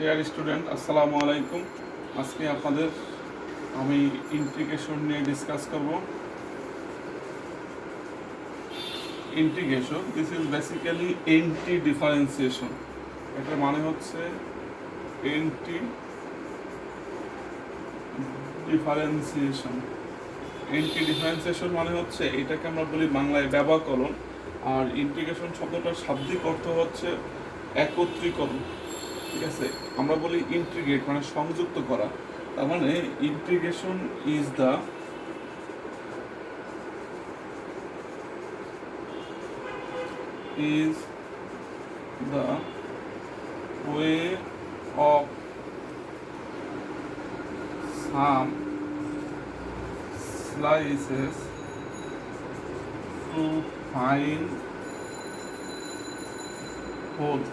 Dear student, আসসালামু আলাইকুম। আজকে আপনাদের আমি ইন্টিগ্রেশন নিয়ে ডিসকাস করব। Integration, this is basically anti differentiation. এটার মানে হচ্ছে এন্টি ডিফারেন্সিয়েশন। এন্টি ডিফারেন্সিয়েশন মানে হচ্ছে এটাকে আমরা বলি বাংলায় ব্যবকলন, আর ইন্টিগ্রেশন শব্দটার শাব্দিক অর্থ হচ্ছে একত্রীকরণ। ঠিক আছে, আমরা বলি ইন্টিগ্রেট মানে সংযুক্ত করা। তার মানে integration is the way of some slices to find whole।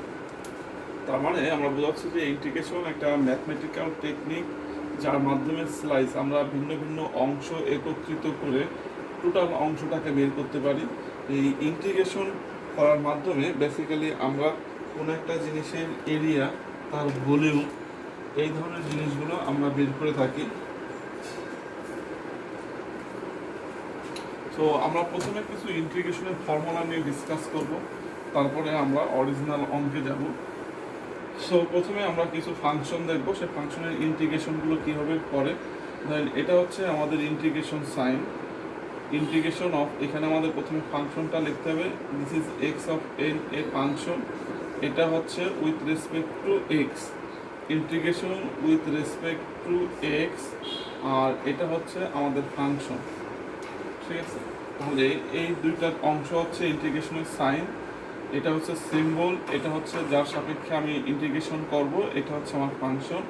তার মানে আমরা বোঝাচ্ছি যে ইন্টিগ্রেশন একটা ম্যাথমেটিক্যাল টেকনিক, যার মাধ্যমে স্লাইস আমরা ভিন্ন ভিন্ন অংশ একত্রিত করে টোটাল অংশটাকে বের করতে পারি। এই ইন্টিগ্রেশন করার মাধ্যমে বেসিক্যালি আমরা কোনো একটা জিনিসের এরিয়া, তার ভলিউম, এই ধরনের জিনিসগুলো আমরা বের করে থাকি। তো আমরা প্রথমে কিছু ইন্টিগ্রেশনের ফর্মুলা নিয়ে ডিসকাস করব, তারপরে আমরা অরিজিনাল অঙ্কে যাব। সো প্রথমে আমরা কিছু ফাংশন দেখব, সেই ফাংশনের ইন্টিগ্রেশনগুলো কীভাবে করে। দেন এটা হচ্ছে আমাদের ইন্টিগ্রেশন সাইন, ইন্টিগ্রেশন অফ, এখানে আমাদের প্রথমে ফাংশনটা লিখতে হবে। This is x of n a function, এটা হচ্ছে with respect to x, integration with respect to x, আর এটা হচ্ছে আমাদের ফাংশন। ঠিক আছে, তাহলে এই দুইটার অংশ হচ্ছে ইন্টিগ্রেশনের সাইন, এটা হচ্ছে সিম্বল, এটা হচ্ছে যার সাপেক্ষে আমি ইন্টিগ্রেশন করব, এটা হচ্ছে আমার ফাংশন।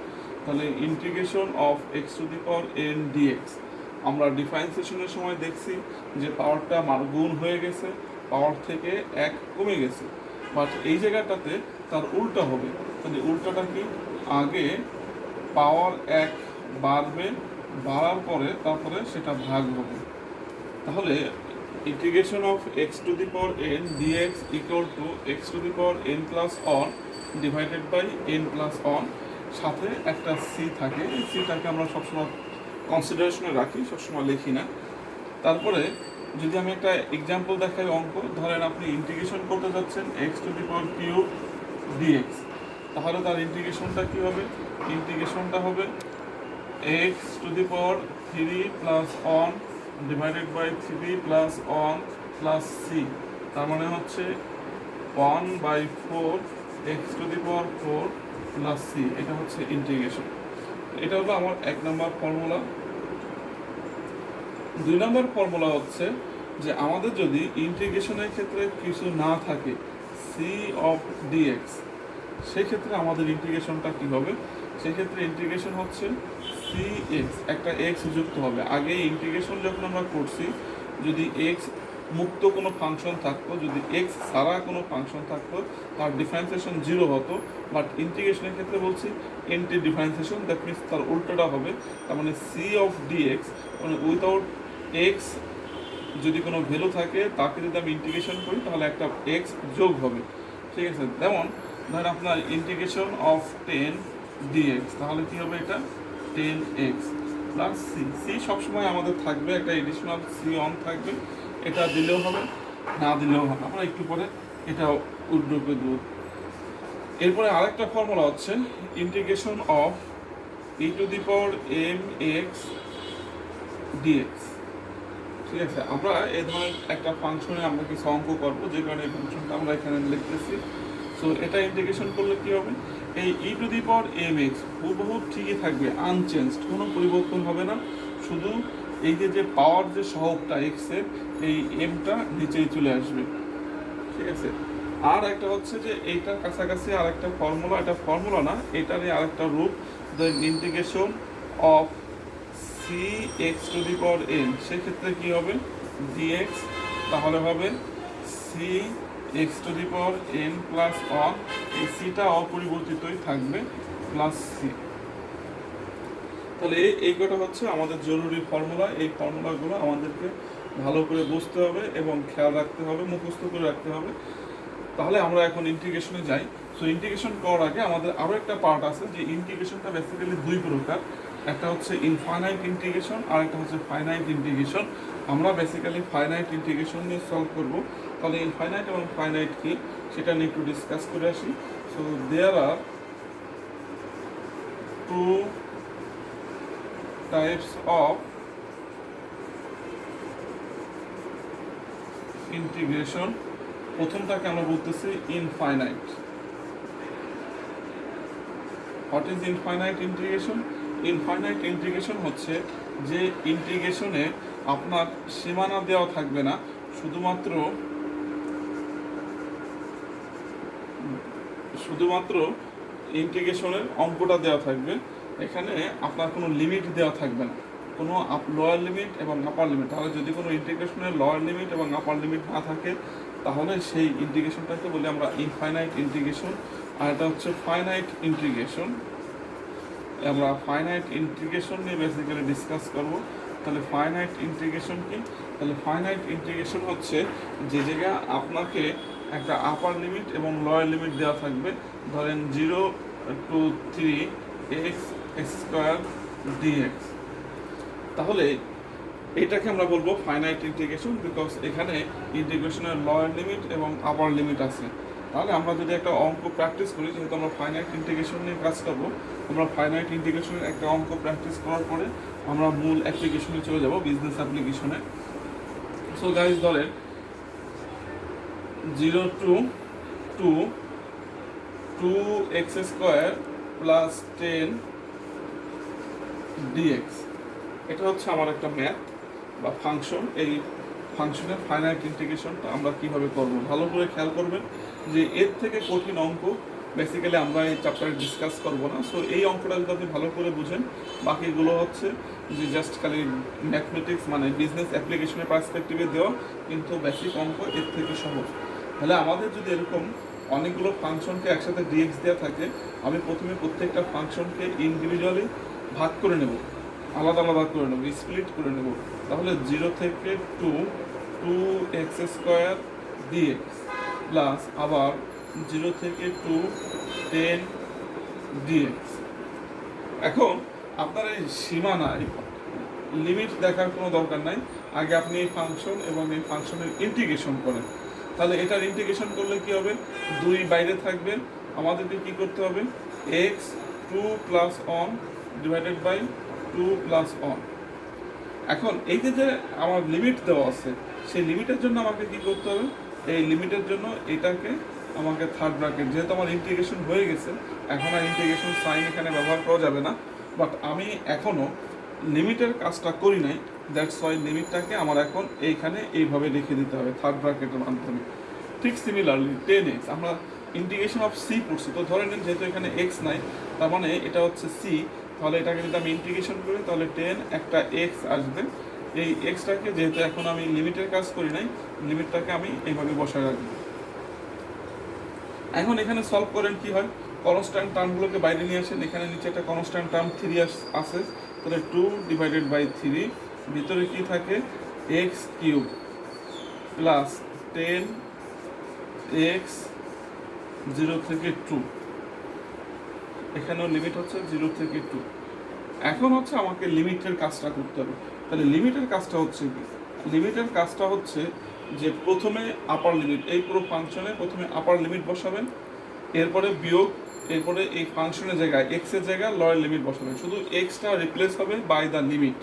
তাহলে integration of x to the power n d x, আমরা ডিফারেন্সিয়েশনের সময় দেখছি যে পাওয়ারটা গুণ হয়ে গেছে, পাওয়ার থেকে এক কমে গেছে, বাট এই জায়গাটাতে তার উল্টা হবে। তাহলে উল্টাটা কি, আগে পাওয়ার এক বাড়বে, বাড়ার পরে তারপরে সেটা ভাগ হবে। তাহলে integration of x to the power n d x equal to x to the power n plus on divided by n plus one, সাথে একটা সি থাকে, এই সিটাকে আমরা সবসময় কনসিডারেশনে রাখি, সবসময় লিখি না। তারপরে যদি আমি একটা এক্সাম্পল দেখাই অঙ্ক, ধরেন আপনি ইন্টিগ্রেশন করতে যাচ্ছেন x to the power cube d x, তাহলে তার ইন্টিগ্রেশনটা কী হবে, ইন্টিগ্রেশনটা হবে x to the power three plus on divided by three plus one plus C, তার মানে হচ্ছে 1/4 x to the power 4 plus C, এটা হচ্ছে ইন্টিগ্রেশন। এটা হলো আমার 1 নম্বর ফর্মুলা। 2 নম্বর ফর্মুলা হচ্ছে যে আমাদের যদি ইন্টিগ্রেশনের ক্ষেত্রে কিছু না থাকে, সি অফ ডিএক্স, সেক্ষেত্রে আমাদের ইন্টিগ্রেশনটা কী হবে, সেক্ষেত্রে ইন্টিগ্রেশন হচ্ছে সি এক্স, একটা এক্স যুক্ত হবে। আগে ইন্টিগ্রেশন যখন আমরা করছি, যদি এক্স মুক্ত কোনো ফাংশন থাকতো, যদি এক্স ছাড়া কোনো ফাংশন থাকতো, তার ডিফারেন্সিয়েশন 0 হতো। বাট ইন্টিগ্রেশনের ক্ষেত্রে বলছি এন্টি ডিফারেন্সিয়েশন, দ্যাট মিনস তার উল্টোটা হবে। তার মানে সি অফ ডিএক্স মানে উইথাউট এক্স যদি কোনো ভ্যালু থাকে, তাকে যদি আমি ইন্টিগ্রেশন করি তাহলে একটা এক্স যোগ হবে। ঠিক আছে, যেমন ধরেন আপনার ইন্টিগ্রেশন অফ 10 ডিএক্স, তাহলে কী হবে, এটা 10x প্লাস সি, সি সবসময় আমাদের থাকবে, একটা এডিশনাল সি অন থাকবে, এটা দিলেও হবে, না দিলেও হবে, আমরা একটু পরে এটা উল্টো করে দেব। এরপরে আরেকটা ফর্মুলা হচ্ছে integration of e to the power m x d x. ঠিক আছে, আমরা এই ধরনের একটা ফাংশনে আমরা কিছু অঙ্ক করবো, যে কারণে এই ফাংশনটা আমরা এখানে লিখতেছি। সো এটা ইন্টিগ্রেশন করলে কী হবে, এই e to the power m x হুবহু ঠিকই থাকবে, আনচেঞ্জড, কোনো পরিবর্তন হবে না, শুধু এই যে পাওয়ার যে সহগটা এক্সের, এই এমটা নিচেই চলে আসবে। ঠিক আছে, আর একটা হচ্ছে যে এইটার কাছাকাছি আর একটা ফর্মুলা, এটা ফর্মুলা না, এটারই আরেকটা রূপ, the integration of c x to the power n, সেক্ষেত্রে কী হবে, ডিএক্স, তাহলে হবে c x to the power n plus one, এই সিটা অপরিবর্তিতই থাকবে, প্লাস সি। তাহলে এই কটা হচ্ছে আমাদের জরুরি ফর্মুলা। এই ফর্মুলাগুলো আমাদেরকে ভালো করে বুঝতে হবে এবং খেয়াল রাখতে হবে, মুখস্থ করে রাখতে হবে। তাহলে আমরা এখন ইন্টিগ্রেশনে যাই। সো ইন্টিগ্রেশন করার আগে আমাদের আরও একটা পার্ট আছে, যে ইন্টিগ্রেশনটা বেসিক্যালি দুই প্রকার। একটা হচ্ছে ইনফাইনাইট ইন্টিগ্রেশন আর একটা হচ্ছে ফাইনাইট ইন্টিগ্রেশন। আমরা বেসিক্যালি ফাইনাইট ইন্টিগ্রেশন নিয়ে সলভ করব। তাহলে ইনফাইনাইট এবং ফাইনাইট কি সেটা নিয়ে একটু ডিসকাস করে আসি। So there are two types of integration. প্রথমটাকে আমরা বলতেছি infinite. What is infinite integration? Infinite integration হচ্ছে যে ইন্টিগ্রেশনে আপনার সীমানা দেওয়া থাকবে না, শুধুমাত্র ইন্টিগ্রেশনের অঙ্কটা দেওয়া থাকবে। এখানে আপনার কোনো লিমিট দেওয়া থাকবে না, কোনো লোয়ার লিমিট এবং আপার লিমিট। তাহলে যদি কোনো ইন্টিগ্রেশনের লোয়ার লিমিট এবং আপার লিমিট না থাকে তাহলে সেই ইন্টিগ্রেশনটাকে বলি আমরা ইনফাইনাইট ইন্টিগ্রেশন। আর এটা হচ্ছে ফাইনাইট ইন্টিগ্রেশন। আমরা ফাইনাইট ইন্টিগ্রেশন নিয়ে বেসিক্যালি ডিসকাস করব। তাহলে ফাইনাইট ইন্টিগ্রেশন কি? তাহলে ফাইনাইট ইন্টিগ্রেশন হচ্ছে যে জায়গা আপনাকে একটা আপার লিমিট এবং লোয়ার লিমিট দেওয়া থাকবে। ধরেন 0 to 3 x স্কোয়ার ডিএক্স। তাহলে এটাকে আমরা বলবো ফাইনাইট ইন্টিগ্রেশন, বিকজ এখানে ইন্টিগ্রেশনের লোয়ার লিমিট এবং আপার লিমিট আছে। তাহলে আমরা যদি একটা অঙ্ক প্র্যাকটিস করি, যেহেতু আমরা ফাইনাইট ইন্টিগ্রেশন নিয়ে কাজ করবো, আমরা ফাইনাইট ইন্টিগ্রেশনের একটা অঙ্ক প্র্যাকটিস করার পরে আমরা মূল অ্যাপ্লিকেশনে চলে যাব, বিজনেস অ্যাপ্লিকেশনে। সো গাইজ ধরেন 0 to 2x square plus 10 dx। এটা হচ্ছে আমার একটা ম্যাথ বা ফাংশন। এই ফাংশনের ফাইনাইট ইন্টিগ্রেশনটা আমরা কীভাবে করব ভালো করে খেয়াল করবেন, যে এর থেকে কঠিন অঙ্ক বেসিক্যালি আমরা এই চ্যাপ্টারে ডিসকাস করব না। সো এই অঙ্কটা যদি আপনি ভালো করে বুঝেন, বাকিগুলো হচ্ছে যে জাস্ট খালি ম্যাথমেটিক্স, মানে বিজনেস অ্যাপ্লিকেশনের পার্সপেক্টিভে দেওয়া, কিন্তু বেসিক অঙ্ক এর থেকে সহজ। তাহলে আমাদের যদি এরকম অনেকগুলো ফাংশনকে একসাথে ডিএক্স দেওয়া থাকে, আমি প্রথমে প্রত্যেকটা ফাংশনকে ইন্ডিভিজুয়ালি ভাগ করে নেব, আলাদা আলাদা করে নেব, স্প্লিট করে নেব। তাহলে 0 থেকে 2x স্কোয়ার ডিএক্স প্লাস আবার 0 থেকে 10 ডিএক্স। এখন আপনার এই সীমানায় লিমিট দেখার কোনো দরকার নাই, আগে আপনি এই ফাংশন এবং এই ফাংশনের ইন্টিগ্রেশন করেন। তাহলে এটার ইন্টিগ্রেশন করলে কি হবে? 2 বাইরে থাকবে, আমাদেরকে কি করতে হবে? x 2 + 1 divided by 2 + 1। এখন এই যে আমার লিমিট দেওয়া আছে, সেই লিমিটের জন্য আমাকে কি করতে হবে? এই লিমিটের জন্য এটাকে আমাকে থার্ড ব্র্যাকেট, যেহেতু আমার ইন্টিগ্রেশন হয়ে গেছে, এখন আর ইন্টিগ্রেশন সাইন এখানে ব্যবহার করা যাবে না। বাট আমি এখনও লিমিটের কাজটা করি নাই, দ্যাটস ওয়াই লিমিটটাকে আমার এখন এইখানে এইভাবে রেখে দিতে হবে থার্ড ব্র্যাকেটের মাধ্যমে। ঠিক সিমিলারলি 10x আমরা ইন্টিগ্রেশন অফ সি পড়ছি, তো ধরে নিন যেহেতু এখানে x নাই, তার মানে এটা হচ্ছে সি। তাহলে এটাকে যদি আমি ইন্টিগ্রেশন করি তাহলে 10 একটা x আসবে। এই এক্সটাকে যেহেতু এখন আমি লিমিটের কাজ করি নাই, লিমিটটাকে আমি এইভাবে বসায় রাখবো। এখন এখানে সলভ করেন কি হয়? কনস্ট্যান্ট টার্মগুলোকে বাইরে নিয়ে আসেন। এখানে নিচে একটা কনস্ট্যান্ট টার্ম 3 আছে, তাহলে 2 ডিভাইডেড বাই 3, ভিতরে কি থাকে? x³ প্লাস 10x 0 থেকে 2। এখানেও লিমিট হচ্ছে 0 থেকে 2। এখন হচ্ছে আমাকে লিমিটের কাজটা করতে হবে। তাহলে লিমিটের কাজটা হচ্ছে কি? লিমিটের কাজটা হচ্ছে যে প্রথমে আপার লিমিট, এই পুরো ফাংশনে প্রথমে আপার লিমিট বসাবেন, এরপরে বিয়োগ, এরপরে এই ফাংশনের জায়গায় এক্স এর জায়গায় লোয়ার লিমিট বসাবেন। শুধু এক্সটা রিপ্লেস হবে বাই দ্য লিমিট,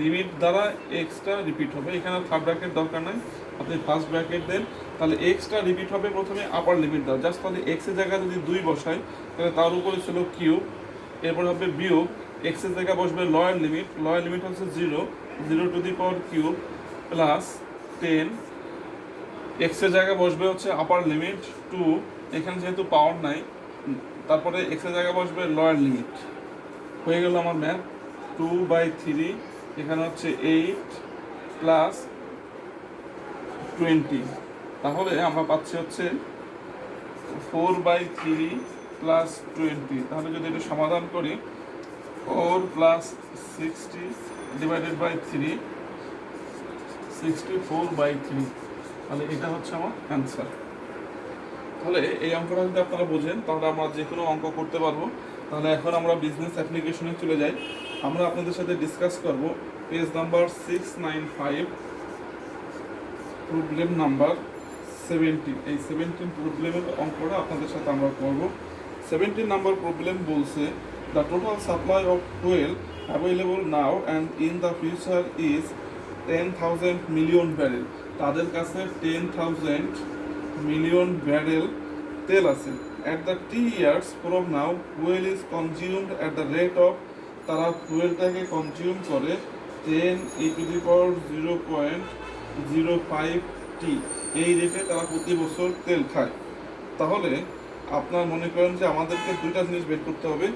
লিমিট দ্বারা এক্সটা রিপিট হবে। এখানে থার্ড ব্র্যাকেট দরকার নাই, আপনি ফার্স্ট ব্র্যাকেট দেন। তাহলে এক্সটা রিপিট হবে প্রথমে আপার লিমিট দ্বারা, জাস্ট তাহলে এক্স এর জায়গায় যদি 2 বসাই তাহলে তার উপরে ছিল কিউব, এরপর হবে বিয়োগ, এক্স এর জায়গায় বসবে লোয়ার লিমিট, লোয়ার লিমিট হচ্ছে 0 two the power cube plus 10, x এর জায়গায় বসবে হচ্ছে আপার লিমিট 2, এখানে যেহেতু পাওয়ার নাই, তারপরে এক্স এর জায়গায় বসবে লোয়ার লিমিট। হয়ে গেল আমার ম্যাথ 2/3, এখানে হচ্ছে 8 প্লাস 20, তাহলে আমরা পাচ্ছি হচ্ছে 4/3 প্লাস 20। তাহলে যদি এটা সমাধান করি 4 প্লাস 60 ডিভাইডেড বাই 3, 64/3, তাহলে এটা হচ্ছে আমার অ্যান্সার। তাহলে এই অঙ্কটা যদি আপনারা বোঝেন তাহলে আমরা যে কোনো অঙ্ক করতে পারবো। তাহলে এখন আমরা বিজনেস অ্যাপ্লিকেশনে চলে যাই। আমরা আপনাদের সাথে ডিসকাস করব পেজ নাম্বার 695, প্রবলেম নাম্বার 17। এই 17 প্রবলেমের অঙ্কটা আপনাদের সাথে আমরা করব। 17 নাম্বার প্রবলেম বলছে the total supply of fuel available now and in the future is 10,000 million barrel. তাদের কাছে 10,000 মিলিয়ন ব্যারেল তেল আছে। At the 3 years from now fuel is consumed at the rate of, তারা ফুয়েলটাকে কনজিউম করে 10 × 0.05 টি, এই রেটে তারা প্রতি বছর তেল খায়। তাহলে আপনার মনে করেন যে আমাদেরকে দুইটা জিনিস বের করতে হবে,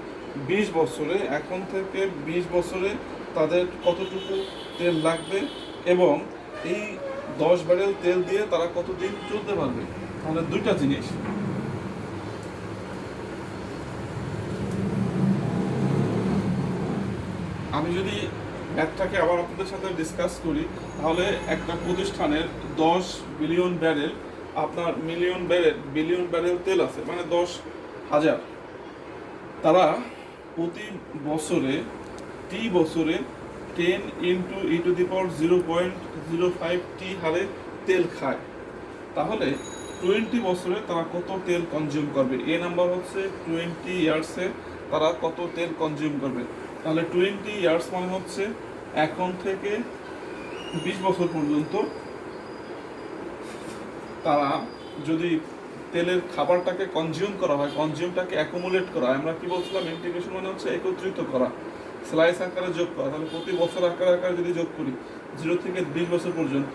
20 বছরে, এখন থেকে 20 বছরে তাদের কতটুকু তেল লাগবে এবং এই 10 ব্যারেল তেল দিয়ে তারা কতদিন চলতে পারবে। তাহলে দুইটা জিনিস, আমি যদি ম্যাথটাকে আবার আপনাদের সাথে ডিসকাস করি তাহলে একটা প্রতিষ্ঠানের 10 বিলিয়ন ব্যারেল, আপনার বিলিয়ন ব্যারেল তেল আছে, মানে 10,000। তারা প্রতি বছরে বছরে 10 × 0.05 টি হারে তেল খায়। তাহলে 20 বছরে তারা কত তেল কনজিউম করবে? এ নাম্বার হচ্ছে 20 ইয়ার্সে তারা কত তেল কনজিউম করবে। তাহলে 20 ইয়ার্স মানে হচ্ছে এখন থেকে 20 বছর পর্যন্ত তারা যদি তেলের খাবারটাকে কনজিউম করা হয়, কনজিউমটাকে অ্যাকুমুলেট করা হয়, আমরা কি বলছিলাম ইন্টিগ্রেশন মানে হচ্ছে একত্রিত করা, স্লাইস আকারে যোগ করা। তাহলে প্রতি বছর আকারে যদি যোগ করি 0 থেকে 20 বছর পর্যন্ত,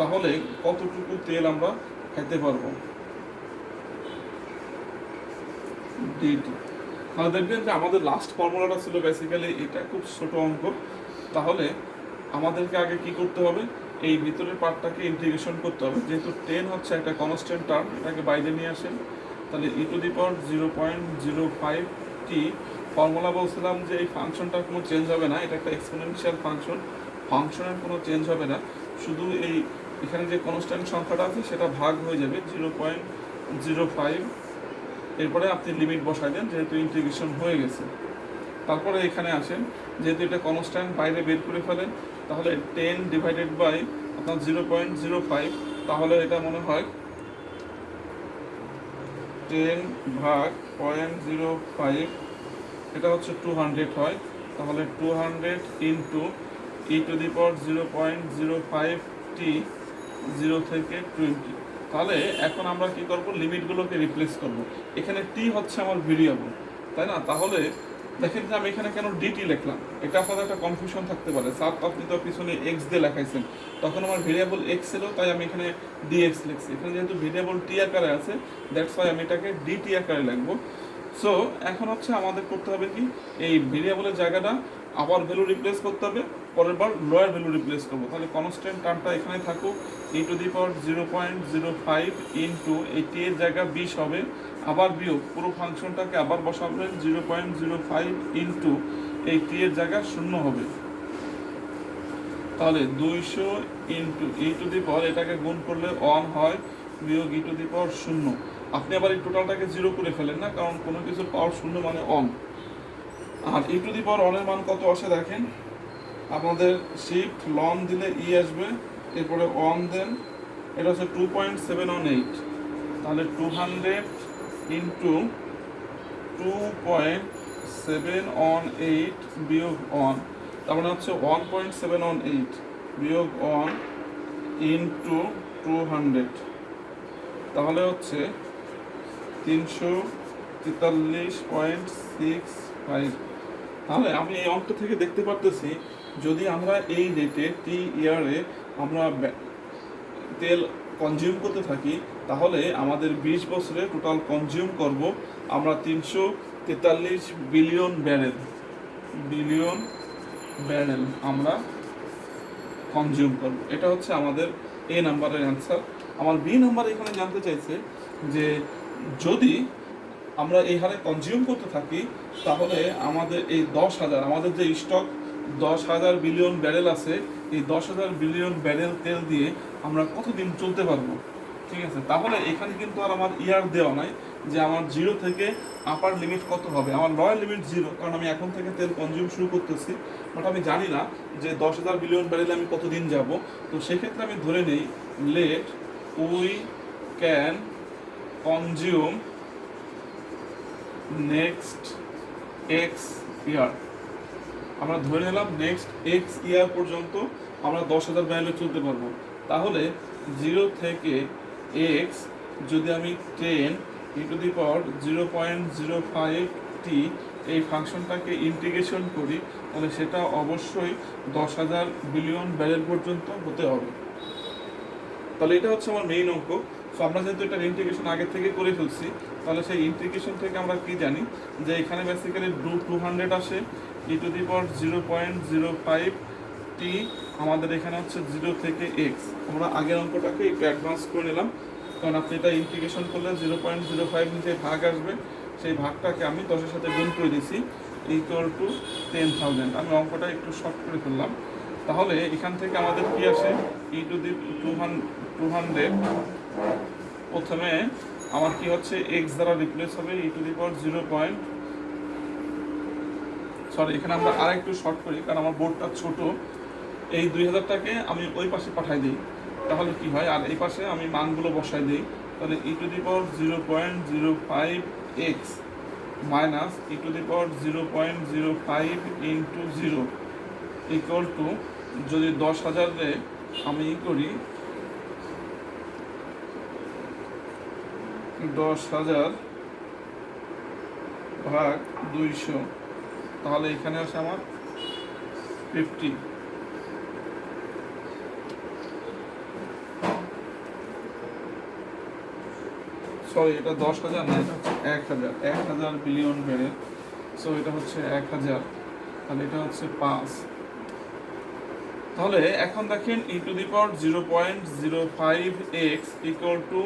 তাহলে কতটুকু তেল আমরা খাইতে পারবো? ডিটি। তাহলে দেখবেন যে আমাদের লাস্ট ফর্মুলাটা ছিল বেসিক্যালি এটা, খুব ছোট অঙ্ক। তাহলে আমাদেরকে আগে কি করতে হবে? এই ভিতরের পার্টটাকে ইন্টিগ্রেশন করতে হবে। যেহেতু 10 হচ্ছে একটা কনস্ট্যান্ট টার্ম, এটাকে বাইরে নিয়ে আসেন। তাহলে e⁻0.05 টি, ফর্মুলা বলছিলাম যে এই ফাংশনটার কোনো চেঞ্জ হবে না, এটা একটা এক্সপোনেনশিয়াল ফাংশন, ফাংশনের কোনো চেঞ্জ হবে না, শুধু এই এখানে যে কনস্ট্যান্ট সংখ্যাটা আছে সেটা ভাগ হয়ে যাবে 0.05। এরপরে আপনি লিমিট বসাই দেন যেহেতু ইন্টিগ্রেশন হয়ে গেছে। তারপরে এখানে আসেন, যেহেতু এটা কনস্ট্যান্ট বাইরে বের করে ফেলেন, তাহলে 10 ডিভাইডেড বাই আপনার 0.05, তাহলে এটা মনে হয় 10 ভাগ 0.05, এটা হচ্ছে 200 হয়। তাহলে 200 ইন্টু e⁻0.05 টি, 0 থেকে 20। তাহলে এখন আমরা কি করব? লিমিটগুলোকে রিপ্লেস করব। এখানে টি হচ্ছে আমার ভেরিয়েবল, তাই না? তাহলে দেখেন যে আমি এখানে কেন ডিটি লিখলাম, এটা আপনাদের একটা কনফিউশন থাকতে পারে। স্যার আপনি তো পিছনে এক্স দিয়ে লেখাইছেন, তখন আমার ভেরিয়েবল এক্স ছিল তাই আমি এখানে ডিএক্স লিখছি। এখানে যেহেতু ভেরিয়েবল টি আকারে আছে, দ্যাটস ওয়াই আমি এটাকে ডিটি আকারে লিখবো। সো এখন হচ্ছে আমাদের করতে হবে কি, এই ভেরিয়েবলের জায়গাটা আবার ভ্যালু রিপ্লেস করতে হবে, পরের বার লোয়ার ভ্যালু রিপ্লেস করবো। তাহলে কনস্ট্যান্ট টার্মটা এখানে থাকুক e⁻0.05 ইন্টু এই টি এর জায়গা 20 হবে, আবার বিয়োগ পুরো ফাংশনটাকে আবার বসাবেন 0.05 ইন্টু এই টি এর জায়গা 0 হবে। তাহলে 200 ইন্টু e⁻, এটাকে গুণ করলে 1 হয়, বিয়োগ e⁻0। আপনি আবার এই টোটালটাকে 0 করে ফেলেন না, কারণ কোনো কিছুর পাওয়ার 0 মানে 1। আর e⁻1 এর মান কত আসে দেখেন, আপনাদের শিফট লন দিলে ই আসবে, এরপরে 1 দেন, এটা হচ্ছে 2.718। তাহলে 200 ইন্টু 2.718 বিয়োগ 1, তার মানে হচ্ছে 1.718 বিয়োগ 1 ইন্টু 200, তাহলে হচ্ছে 343.65। তাহলে আমি এই অঙ্ক থেকে দেখতে পারতেছি, যদি আমরা এই রেটে টি ইয়ারে আমরা তেল কনজিউম করতে থাকি, তাহলে আমাদের 20 বছরে টোটাল কনজিউম করব আমরা 343 বিলিয়ন ব্যারেল আমরা কনজিউম করব। এটা হচ্ছে আমাদের এ নাম্বারের অ্যান্সার। আমার বি নাম্বার এখানে জানতে চাইছে যে যদি আমরা এই হারে কনজিউম করতে থাকি, তাহলে আমাদের এই 10,000, আমাদের যে স্টক 10,000 বিলিয়ন ব্যারেল আছে, এই 10,000 বিলিয়ন ব্যারেল তেল দিয়ে আমরা কতদিন চলতে পারবো? ঠিক আছে, তাহলে এখানে কিন্তু আর আমার ইয়ার দেওয়া নাই যে আমার 0 থেকে আপার লিমিট কত হবে। আমার লোয়ার লিমিট 0, কারণ আমি এখন থেকে তেল কনজিউম শুরু করতেছি, বাট আমি জানি না যে 10,000 বিলিয়ন ব্যারেলে আমি কতদিন যাব। তো সেক্ষেত্রে আমি ধরে নেই let we can consume next x year. আমরা ধরে নিলাম নেক্সট এক্স ইয়ার পর্যন্ত আমরা 10,000 ব্যারেলে চলতে পারবো। তাহলে 0 থেকে এক্স যদি আমি 10 ইন্টু দি পাওয়ার 0.05t এই ফাংশনটাকে ইন্টিগ্রেশন করি, তাহলে সেটা অবশ্যই 10,000 বিলিয়ন ব্যারেল পর্যন্ত হতে হবে। তাহলে এটা হচ্ছে আমার মেইন অঙ্ক। সো আমরা যেহেতু এটার ইন্টিগ্রেশন আগে থেকে করে ফেলছি, তাহলে সেই ইন্টিগ্রেশন থেকে আমরা কি জানি যে এখানে বেসিক্যালি 200 আসে ই টু দি পাওয়ার 0.05t, আমাদের এখানে হচ্ছে 0 থেকে এক্স। আমরা আগের অঙ্কটাকে একটু অ্যাডভান্স করে নিলাম, কারণ আপনি এটা ইন্টিগ্রেশন করলে 0.05 নিচে ভাগ আসবে, সেই ভাগটাকে আমি 10-এর সাথে গুণ করে দিছি ইকুয়াল টু 10,000। আমি অঙ্কটা একটু শর্ট করে ফেললাম। তাহলে এখান থেকে আমাদের কি আসে ই টু দি 200 প্রথমে আমার কি হচ্ছে এক্স দ্বারা রিপ্লেস হবে ই টু দি পাওয়ার এখানে আমরা আর একটু শর্ট করি, কারণ আমার বোর্ডটা ছোট। এই 2000টাকে আমি ওই পাশে পাঠাই দিই, তাহলে কি হয়, আর এই পাশে আমি মানগুলো বসাই দিই। তাহলে e to the power 0.05 x minus e to the power 0.05 into 0 equal to, যদি 10,000-রে আমি করি 10,000 ভাগ 200, তাহলে এখানে আসে আমার 50। সরি, এটা 10,000 না, এটা হচ্ছে 1,000 বিলিয়ন ব্যারেল। সো এটা হচ্ছে 1,000, তাহলে এটা হচ্ছে 5। তাহলে এখন দেখেন e to the power 0.05 x equal to,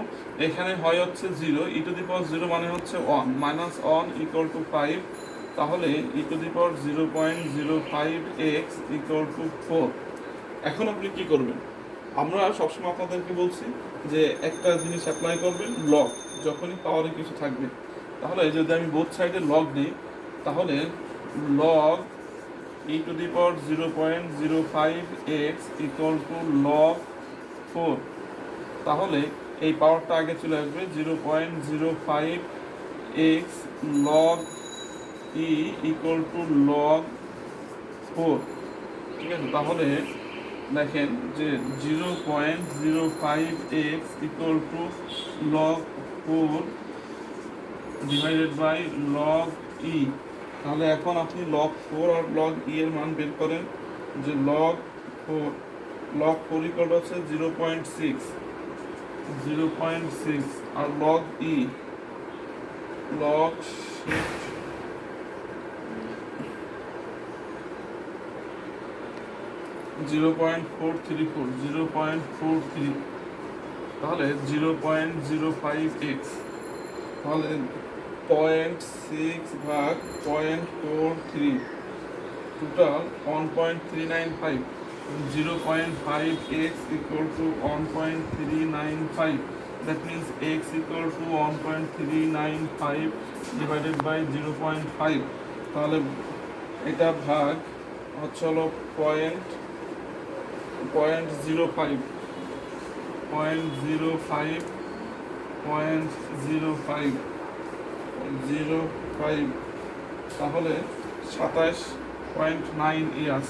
এখানে হয় হচ্ছে 0, ই টু দি পাওয়ার 0 মানে হচ্ছে 1 মাইনাস 1 ইকুয়াল টু 5। তাহলে e to the power 0.05 x equal to 4। এখন আপনি কি করবেন, আমরা সবসময় আপনাদেরকে বলছি যে একটা জিনিস অ্যাপ্লাই করবেন, লগ, যখনই পাওয়ারে কিছু থাকবে। তাহলে যদি আমি বোথ সাইডে লগ নিই, তাহলে log e to the power 0.05 x equal to log 4। তাহলে এই পাওয়ারটা আগে চলে আসবে 0.05 x log e equal to log 4। ঠিক আছে, তাহলে দেখেন যে 0.05 x equal to log 4 divided by log e. তাহলে এখন আপনি লগ 4 আর লগ ই এর মান বের করেন, যে লগ 4 ইকুয়াল হচ্ছে 0.6 আর লগ ই লগ 0.43, তাহলে 0.05 এক্স, তাহলে 0.6 ভাগ 0.43, total 1.395। 0.5 x equal to 1.395, that means x equal to 1.395 divided by 0.5। তাহলে এটা ভাগ হচ্ছে হলো 0.05 তাহলে 27.9 ইয়ার্স,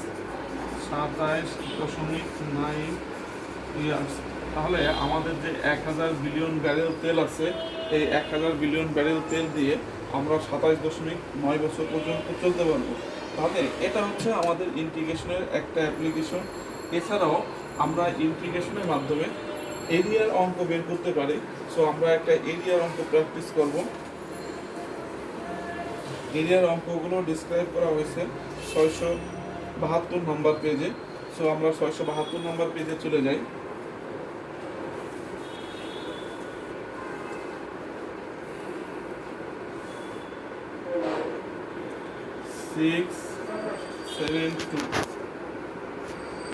27.9 ইয়ার্স। তাহলে আমাদের যে 1,000 বিলিয়ন ব্যারেল তেল আছে, এই 1,000 বিলিয়ন ব্যারেল তেল দিয়ে আমরা 27.9 বছর পর্যন্ত চলতে পারবো। তাহলে এটা হচ্ছে আমাদের ইন্টিগ্রেশনের একটা অ্যাপ্লিকেশন। এছাড়াও আমরা ইন্টিগ্রেশনের মাধ্যমে এরিয়ার অঙ্ক বের করতে পারি। সো আমরা একটা এরিয়ার অঙ্ক প্র্যাকটিস করব। এরিয়ার অঙ্কগুলো ডিসক্রাইব করা হয়েছে 672 নম্বর পেজে। সো আমরা 672 নম্বর পেজে চলে যাই।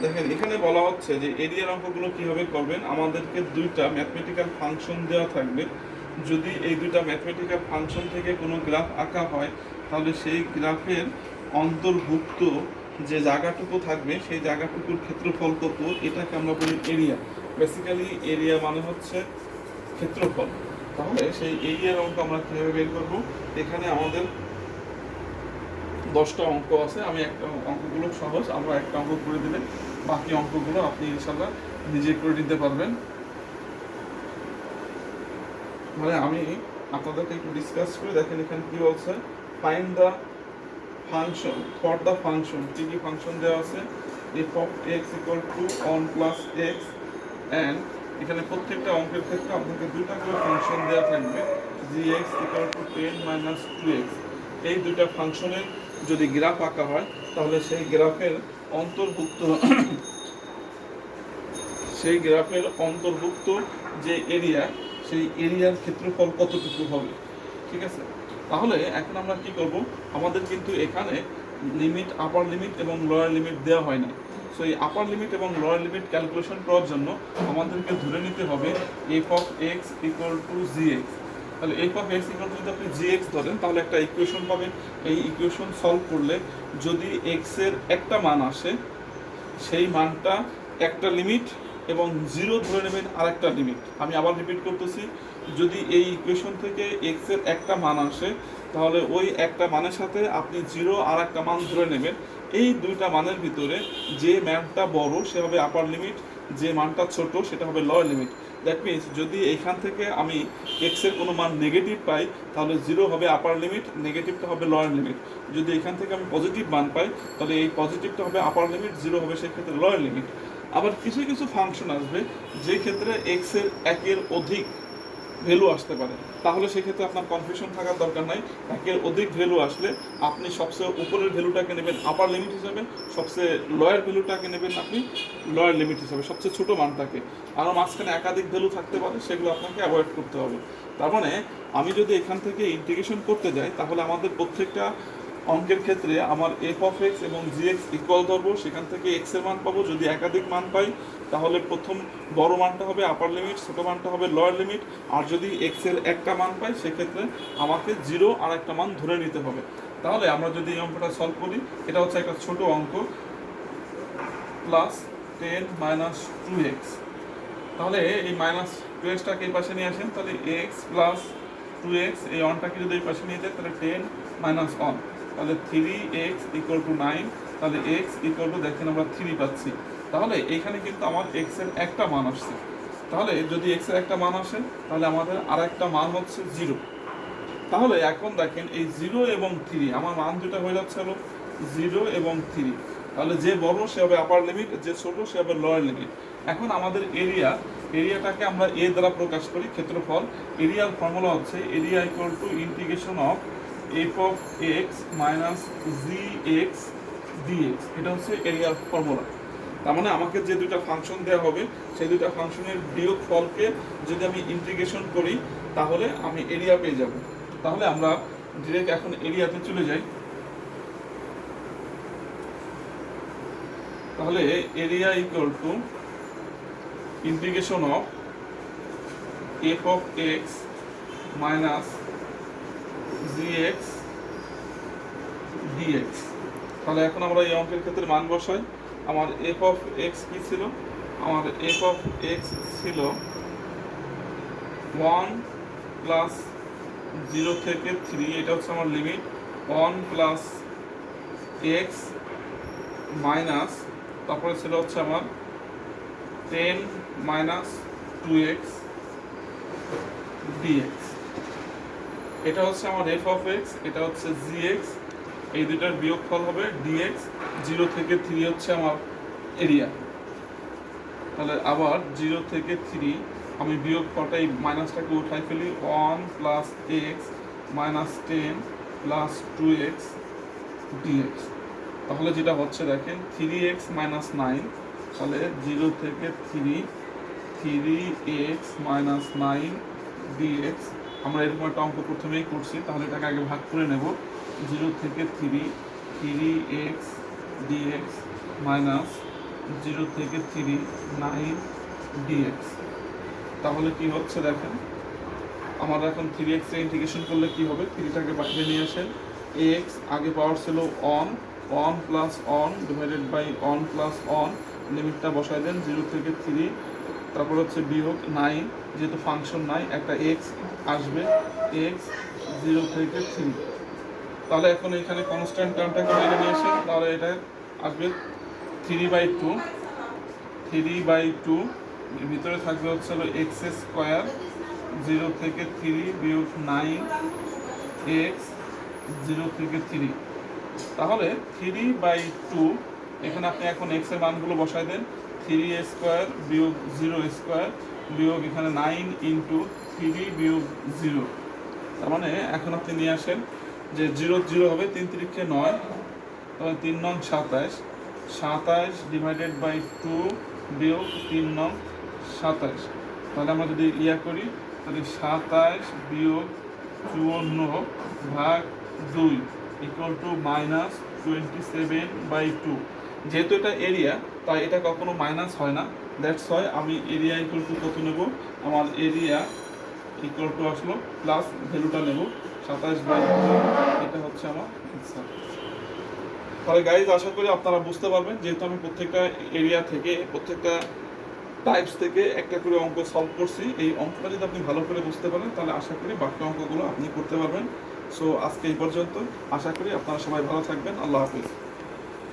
দেখেন এখানে বলা হচ্ছে যে এরিয়ার অঙ্কগুলো কিভাবে করবেন। আমাদেরকে দুইটা ম্যাথমেটিক্যাল ফাংশন দেওয়া থাকবে। যদি এই দুইটা ম্যাথমেটিক্যাল ফাংশন থেকে কোনো গ্রাফ আঁকা হয়, তাহলে সেই গ্রাফের অন্তর্ভুক্ত যে জায়গাটুকু থাকবে সেই জায়গাটুকুর ক্ষেত্রফল কত, এটাকে আমরা বলি এরিয়া। বেসিক্যালি এরিয়া মানে হচ্ছে ক্ষেত্রফল। তাহলে সেই এরিয়ার অঙ্ক আমরা কীভাবে বের করবো? এখানে আমাদের 10টা অঙ্ক আছে। আমি একটা অঙ্কগুলো সহজ, আমরা একটা অঙ্ক করে দিলে বাকি অঙ্কগুলো আপনি ইনশাল্লাহ নিজে করে নিতে পারবেন। মানে আমি আপনাদেরকে একটু ডিসকাস করে দেখেন এখানে কি বলছে। Find the function for the function, কি কি ফাংশন দেওয়া আছে। F of x equal two 1 plus x, and এখানে প্রত্যেকটা অঙ্কের ক্ষেত্রে আপনাকে দুইটা করে ফাংশন দেওয়া থাকবে। G x equal to 10 minus 2x। এই দুইটা ফাংশনের যদি গ্রাফ আঁকা হয়, তাহলে সেই গ্রাফের অন্তর্ভুক্ত যে এরিয়া, সেই এরিয়ার ক্ষেত্রফল কতটুকু হবে। ঠিক আছে, তাহলে এখন আমরা কি করব, আমাদের কিন্তু এখানে লিমিট, আপার লিমিট এবং লোয়ার লিমিট দেওয়া হয় না। সো এই আপার লিমিট এবং লোয়ার লিমিট ক্যালকুলেশন করার জন্য আমাদেরকে ধরে নিতে হবে f of x equal to g x. তাহলে f of x equal to যদি আপনি জি এক্স ধরেন, তাহলে একটা ইকুয়েশন পাবেন। এই ইকুয়েশন সলভ করলে যদি এক্সের একটা মান আসে, সেই মানটা একটা লিমিট এবং জিরো ধরে নেবেন আরেকটা লিমিট। আমি আবার রিপিট করতেছি, যদি এই ইকুয়েশন থেকে এক্স এর একটা মান আসে, তাহলে ওই একটা মানের সাথে আপনি জিরো আর একটা মান ধরে নেবেন। এই দুইটা মানের ভিতরে যে মানটা বড় সে হবে আপার লিমিট, যে মানটা ছোট সেটা হবে লোয়ার লিমিট। দ্যাট মিনস যদি এইখান থেকে আমি এক্স এর কোনো মান নেগেটিভ পাই, তাহলে জিরো হবে আপার লিমিট, নেগেটিভটা হবে লোয়ার লিমিট। যদি এখান থেকে আমি পজিটিভ মান পাই, তাহলে এই পজিটিভটা হবে আপার লিমিট, জিরো হবে সেক্ষেত্রে লোয়ার লিমিট। আবার কিছু কিছু ফাংশন আসবে যে ক্ষেত্রে এক্স এর একের অধিক ভ্যালু আসতে পারে, তাহলে সেক্ষেত্রে আপনার কনফিউশন থাকার দরকার নাই। একের অধিক ভ্যালু আসলে আপনি সবচেয়ে উপরের ভ্যালুটাকে নেবেন আপার লিমিট হিসাবে, সবচেয়ে লোয়ার ভ্যালুটাকে নেবেন আপনি লোয়ার লিমিট হিসাবে, সবচেয়ে ছোটো মানটাকে। আরও মাঝখানে একাধিক ভ্যালু থাকতে পারে, সেগুলো আপনাকে অ্যাভয়েড করতে হবে। তার মানে আমি যদি এখান থেকে ইন্টিগ্রেশন করতে যাই, তাহলে আমাদের প্রত্যেকটা অঙ্কের ক্ষেত্রে আমার এফ অফ এক্স এবং জি এক্স ইকুয়াল ধরবো, সেখান থেকে এক্স এর মান পাবো। যদি একাধিক মান পাই, তাহলে প্রথম বড় মানটা হবে আপার লিমিট, ছোটো মানটা হবে লোয়ার লিমিট। আর যদি এক্স এর একটা মান পাই, সেক্ষেত্রে আমাকে জিরো আর একটা মান ধরে নিতে হবে। তাহলে আমরা যদি এই অঙ্কটা সলভ করি, এটা হচ্ছে একটা ছোট অঙ্ক, প্লাস 10 মাইনাস 2x। তাহলে এই মাইনাস 2xটাকে এই পাশে নিয়ে আসেন, তাহলে x প্লাস 2x, এই অনটাকে যদি এই পাশে নিয়ে যায়, তাহলে 10 মাইনাস 1, তাহলে 3x ইকুয়াল টু 9। তাহলে x ইকুয়াল টু দেখেন আমরা 3 পাচ্ছি। তাহলে এইখানে কিন্তু আমার x এর একটা মান আসছে। তাহলে যদি x এর একটা মান আসে, তাহলে আমাদের আর একটা মান হচ্ছে 0। তাহলে এখন দেখেন এই 0 এবং 3, আমার মান দুটা হয়ে যাচ্ছে হলো 0 এবং 3। তাহলে যে বড় সে হবে আপার লিমিট, যে ছোট সে হবে লোয়ার লিমিট। এখন আমাদের এরিয়াটাকে আমরা এ দ্বারা প্রকাশ করি, ক্ষেত্রফল। এরিয়ার ফর্মুলা হচ্ছে area equal to integration of f of x minus g x d x. এটা হচ্ছে এরিয়ার ফর্মুলা। তার মানে আমাকে যে দুইটা ফাংশন দেওয়া হবে, সেই দুইটা ফাংশনের বিয়োগ ফলকে যদি আমি ইন্টিগ্রেশন করি, তাহলে আমি এরিয়া পেয়ে যাব। তাহলে আমরা ডিরেক্ট এখন এরিয়াতে চলে যাই। তাহলে area equal to integration of f of x minus g x d x. তাহলে এখন আমরা এই অঙ্কের ক্ষেত্রে মান বসাই। আমার এফ অফ এক্স কি ছিল? আমার এফ অফ এক্স ছিল 1 প্লাস 0 থেকে 3, এটা হচ্ছে আমার লিমিট। 1 প্লাস এক্স মাইনাস, তারপরে ছিল হচ্ছে আমার 10 মাইনাস 2x dx। এটা হচ্ছে আমার এফ অফ এক্স, এটা হচ্ছে জি এক্স, এই দুটার বিয়োগফল হবে dx। 0 থেকে 3 হচ্ছে আমার এরিয়া। তাহলে আবার 0 থেকে 3 আমি বিয়োগফলটা, এই মাইনাসটাকে উঠাই ফেলি। 1 plus x minus 10 plus 2x dx। তাহলে যেটা হচ্ছে দেখেন 3x মাইনাস 9, তাহলে 0 থেকে 3x মাইনাস 9 dx। আমরা এরকম একটা অঙ্ক প্রথমেই করছি, তাহলে এটাকে আগে ভাগ করে নেব। 0 থেকে 3x dx মাইনাস 0 থেকে 3 9 ডিএক্স। তাহলে কি হচ্ছে দেখেন, আমার এখন 3x এর ইন্টিগ্রেশন করলে কি হবে, 3টাকে বাইরে নিয়ে আসেন, x আগে পাওয়ার ছিল n, 1 plus on divided by 1 plus n, লিমিটটা বসাই দেন 0 থেকে 3, তারপর হচ্ছে বিয়োগ 9, যেহেতু ফাংশন নাই একটা x আসবে, x 0 থেকে 3। তাহলে এখন এখানে কনস্ট্যান্ট টার্মটাকে বাইরে নিয়ে আসেন, তাহলে এটা আসবে 3/2, 3/2 ভিতরে থাকবে হচ্ছে হলো x স্কোয়ার 0 থেকে 3 বিয়োগ 9 x 0 থেকে 3। তাহলে 3/2 এখানে আপনি এখন x এর মানগুলো বসাই দেন, 3 স্কোয়ার বিয়োগ 0 স্কোয়ার বিয়োগ এখানে 9 ইন্টু 3 বিয়োগ 0। তার মানে এখন আপনি নিয়ে আসেন যে 0 0 হবে, 3 3 9, তবে 3 নং 27, 27 ডিভাইডেড বাই 2 বিয়োগ 3 নং 27। তাহলে আমরা যদি ইয়া করি তাহলে 27 বিয়োগ 54 ভাগ 2 ইকুয়াল টু -27/2। যেহেতু এটা এরিয়া তাই এটা কখনো মাইনাস হয় না, দ্যাটস ওয়াই আমি এরিয়া ইকুয়াল টু কত নেব, আমার এরিয়া ইকুয়াল টু আসলো প্লাস ভ্যালুটা নেব 27/2, এটা হচ্ছে আমার অ্যান্সার। তাহলে গাইজ আশা করি আপনারা বুঝতে পারবেন, যেহেতু আমি প্রত্যেকটা এরিয়া থেকে প্রত্যেকটা টাইপস থেকে একটা করে অঙ্ক সলভ করছি, এই অঙ্কটা যদি আপনি ভালো করে বুঝতে পারেন তাহলে আশা করি বাকি অঙ্কগুলো আপনি করতে পারবেন। সো আজকে এই পর্যন্ত, আশা করি আপনারা সবাই ভালো থাকবেন। আল্লাহ হাফিজ।